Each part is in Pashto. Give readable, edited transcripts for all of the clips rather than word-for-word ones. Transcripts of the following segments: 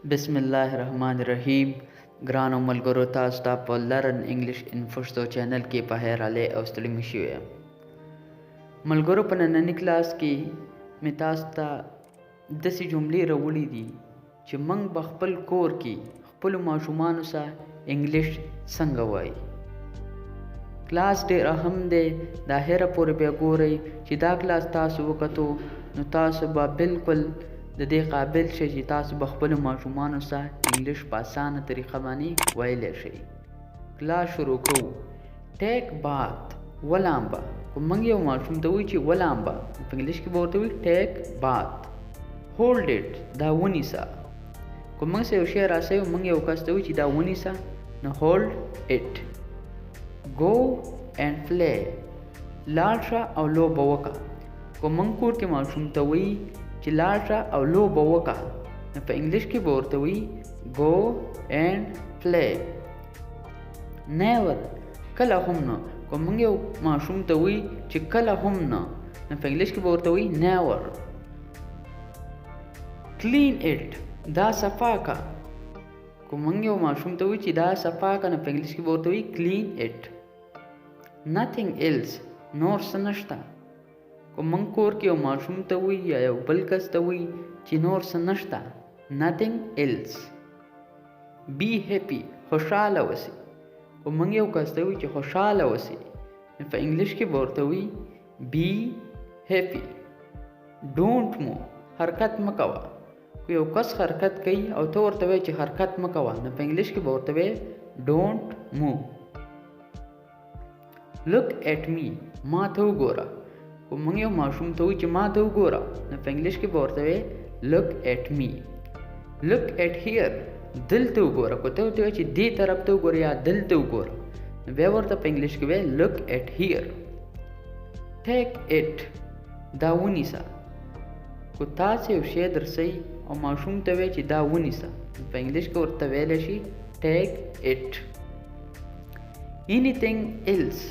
बिस्मिल्लाहिर्रहमानिर्रहीम ګرانو ملګرو تاسو ته په لرن انګلیش ان پښتو چینل کې په خیر علي او ستړي مشي یم ملګرو په نننۍ کلاس کې مې تاسو ته داسې جملې راوړي دي چې موږ به خپل کور کې خپلو ماشومانو سره انګلیش څنګه وایي کلاس ډېر اهم دی د اخره پورې بیا ګورئ چې دا کلاس تاسو وکتو نو تاسو به بالکل د دې قابل شئ چې تاسو به خپلو ماشومانو سره انګلیش په اسانه طریقه باندې ویلی شئ کلاس شروع کوو ټیک بات ولامبه که موږ یو ماشوم ته وایو چې ولامبه په انګلیش کې به ورته وایو ټیک بات هولډ اټ دا ونیسه که موږ سره یو شی راسوي موږ یو کس ته وایو چې دا ونیسه نو هولډ اټ go and play لاړ شه او لوبه وکړه که موږ کور کې ماشوم ته وایي چې لاړ شه او لوبه وکړه نو په انګلیش کې به ورته وایي go and play never کله هم نه که موږ یو ماشوم ته وایي چې کله هم نه نو په انګلیش کې به ورته وایي never clean it دا صفا که که موږ یو ماشوم ته وایي چې دا صفا که نو په انګلیش کې به ورته وایي clean it nothing else نور څه نشته که موږ کور کې یو ماشوم ته وایي یا یو بل کس ته وایي چې نور څه نشته nothing else be happy خوشحاله اوسئ که موږ یو کس ته وایي چې خوشحاله اوسئ نو په انګلیش کې به ورته وایي be happy don't move حرکت مه کوه که یو کس حرکت کوي او ته ورته وایي چې حرکت مه کوه نو په انګلیش کې به ورته وایي don't move look at me ما ته وګوره که موږ یو ماشوم ته وایي چې ما ته وګوره نو په انګلیش کې به ورته وایي look at me look at here دلته وګوره که ته ورته وایي چې دې طرف ته وګوره یا دلته وګوره نو بیا ورته په انګلیش کې وایي look at here take it دا ونیسه که تاسو یو شی درسئ او ماشوم ته وایي چې دا ونیسه په انګلیش کې ورته ویلی شي take it anything else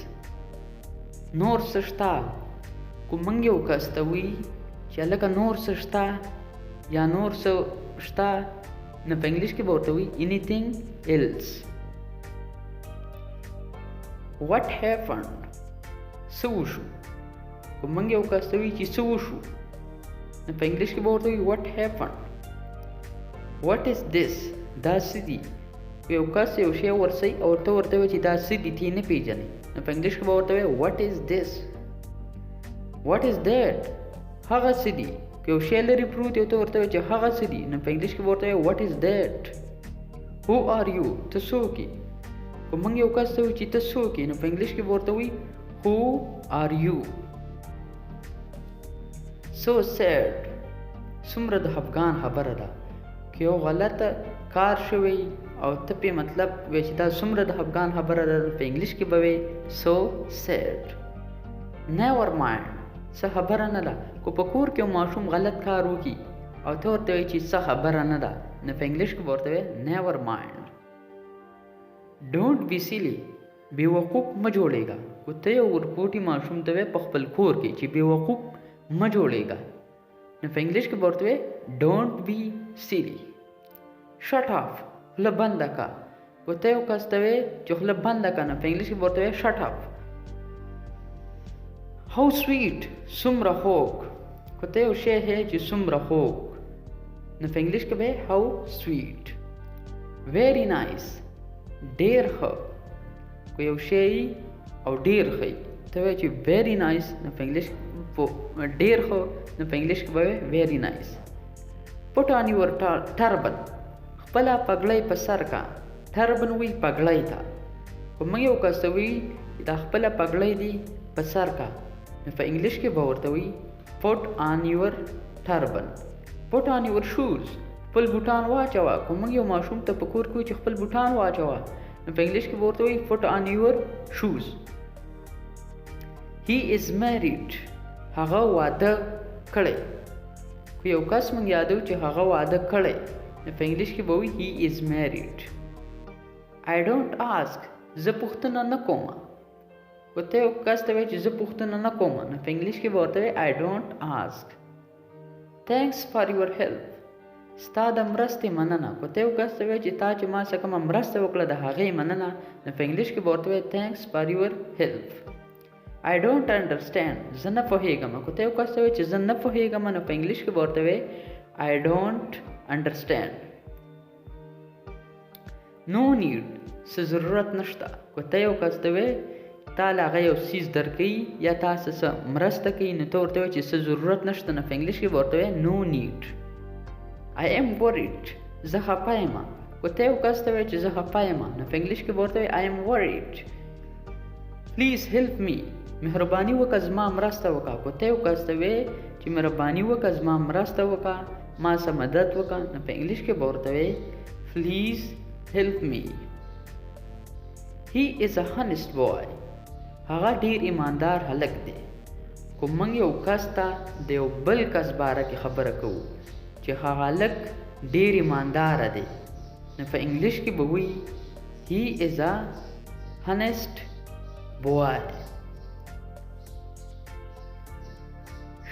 نور څه شته که موږ یو کس ته وایي چې هلکه نور څه شته یا نور څه شته نو په انګلیش کې به ورته وایي anything else what happened څه وشو که موږ یو کس ته وایي چې څه وشو نو په انګلیش کې به ورته وایي what happened what is this دا څه دي یو کس یو شی ورسئ او ته ورته وایي چې دا څه دي ته یې نه پېژنې نو په انګلیش کې به ورته وایي what is this what is that هغه څه دي که یو شی لرې پروت یو ته ورته وایي چې هغه څه دي نو په انګلیش کې به ورته وایي what is that who are you ته څوک یې که موږ یو کس ته وایي چې ته څوک یې نو په انګلیش کې به ورته وایي who are you so sad څومره د خفګان خبره ده که یو غلطه کار شوی او ته پې مطلب وایي چې دا څومره د خفګان خبره ده په انګلیش کې به وایي so sad never mind څه خبره نه ده که په کور کې یو ماشوم غلط کار وکړي او ته ورته وایي چې څه خبره نه ده نو په انګلیش کې به ورته وایي never mind don't be silly بېوقوف مه جوړېږه که ته یو ورکوټي ماشوم ته وایي په خپل کور کې چې بېوقوف مه جوړېږه نو په انګلیش کې به ورته وایي don't be silly shut off خوله بنده که که ته یو کس ته وایي چې خوله بنده که نو په انګلیش کې به ورته وایي shut up how sweet څومره خوږ که ته یو شی هی چې څومره خوږ نو په انګلیش کې به how sweet very nice ډېر ښه که یو شی او ډېر ښه ته وایي چې very nice نو په انګلیش ډېر ښه نو په انګلیش کې به وایي very nice put on your turban خپله پګړۍ په سر کا ټربن وایي پګړۍ ته که موږ یو کس ته وایي دا خپله پګړۍ دي په سر کا نو په انګلیش کې به ورته وایي put on your turban put on your shoes خپل بوټان واچوه که موږ یو ماشوم ته په کور کې وایي چې خپل بوټان واچوه نو په انګلیش کې به ورته وایي put on your shoes he is married هغه واده کړی که یو کس موږ یادو چې هغه واده کړی نو په انګلیش کې به وایي he is married I don't ask زه پوښتنه نه کوم که ته یو کس ته وایي چې زه پوښتنه نه کوم نو په انګلیش کې به ورته وایي I don't ask thanks for your help ستا د مرستې مننه. که ته یو کس ته وایې چې تا چې ما څه کومه مرسته وکړه د هغې مننه، نو په انګلیش کې به ورته وایې thanks for your help. I don't understand. زه نه پوهېږم. که ته یو کس ته وایې چې زه نه پوهېږم، نو په انګلیش کې به ورته وایې I don't understand. No need. څه ضرورت نشته. که ته یو کس ته وایې تا له هغه یو څیز درکوي یا تاسو څه مرسته کوي، نو ته ورته وایې چې څه ضرورت نشته، نو په انګلیش کې به ورته وایې no need. I am worried. زه خفه یم. که ته یو کس ته وایې چې زه خفه یم، نو په انګلیش کې به ورته وایې I am worried. Please help me. مهرباني وکړه زما مرسته وکړه. که ته یو کس ته وایې چې مهرباني وکړه زما مرسته وکړه، ما څه مدد وکړه، نو په انګلیش کې به ورته وایې Please help me. He is a honest boy. هغه ډیر ایماندار هلک دی. که موږ یو کس ته د یو بل کس باره کې خبره کوو چې هغه هلک ډیر ایماندار دی، نو په انګلیش کې به وایي He is a honest boy.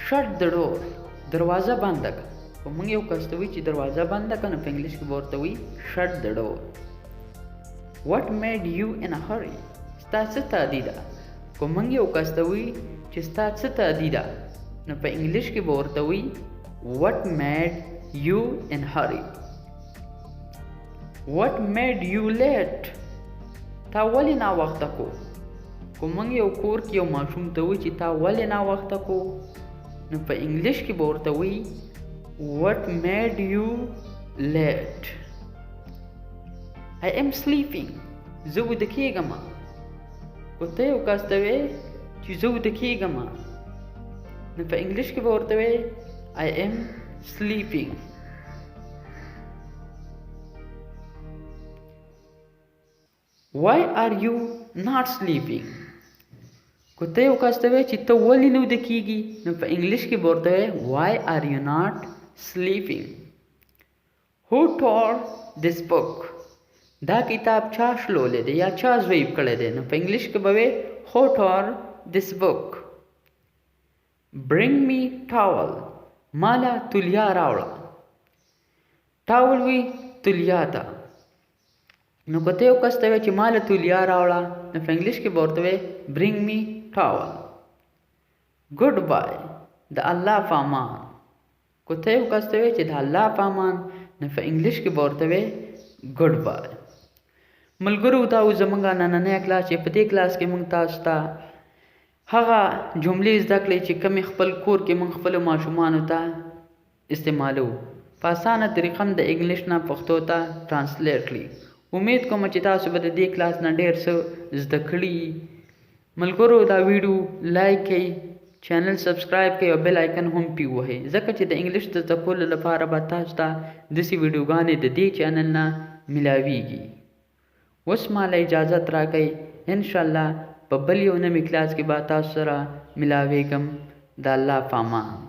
Shut the door. دروازه بنده کړه. که موږ یو کس ته وایي چې دروازه بنده کړه، نو په انګلیش کې به ورته وایي Shut the door. What made you in a hurry. ستا څه تعدی ده. که موږ یو کس ته وایي چې ستا څه تعدی ده، نو په انګلیش کې به ورته وایي What made you in hurry. What made you late. تا ولې ناوخته کو. که موږ یو کور کې یو ماشوم ته وایي چې تا ولې ناوخته کو، نو په انګلیش کې به ورته وایي What made you late. I am sleeping. زه ویده کېږم. که ته یو کس ته وایې چې زه ویده کېږم، نو په انګلیش کې به ورته وایې I am sleeping. Why are you not sleeping. که ته یو کس ته وایې چې ته ولې نه ویده کېږي، نو په انګلیش کې به ورته وایې Why are you not sleeping. Who tore this book. دا کتاب چا شلولی دی یا چا ضعیف کړی دی، نو په انګلیش کې به وایې Who tore this book. Bring me towel. مالا تولیا راوړه. ټاول وی تولیا ته. نو که ته یو کس ته وایې چې مالا تولیا راوړه، نو په انګلیش کې به ورته وایې Bring me towel. Goodbye. د الله په امان. که ته یو کس ته وایې چې د الله په امان، نو په انګلیش کې به ورته وایې Goodbye. ملګرو دا و زموږ نننی کلاس چې په دې کلاس کې موږ تاسو ته هغه جملې زده کړې چې کومې خپل کور کې موږ خپلو ماشومانو ته استعمالو. په اسانه طریقه د انګلیش نه پښتو ته ټرانسلیټ کړي. امید کوم چې تاسو به د دې کلاس نه ډېر څه زده کړي. ملګرو دا ویډیو لایک کړئ، چینل سبسکرایب کړئ او بیل آیکن هم پې ووهئ، ځکه چې د انګلیش د زده کولو لپاره به تاسو ته داسې ویډیوګانې د دې چینل نه ملاویږي. اوس ماله اجازت راکئ، انشاءالله په بل یو نوي کلاس کې به تاسو سره ملاویږم. د الله په امان.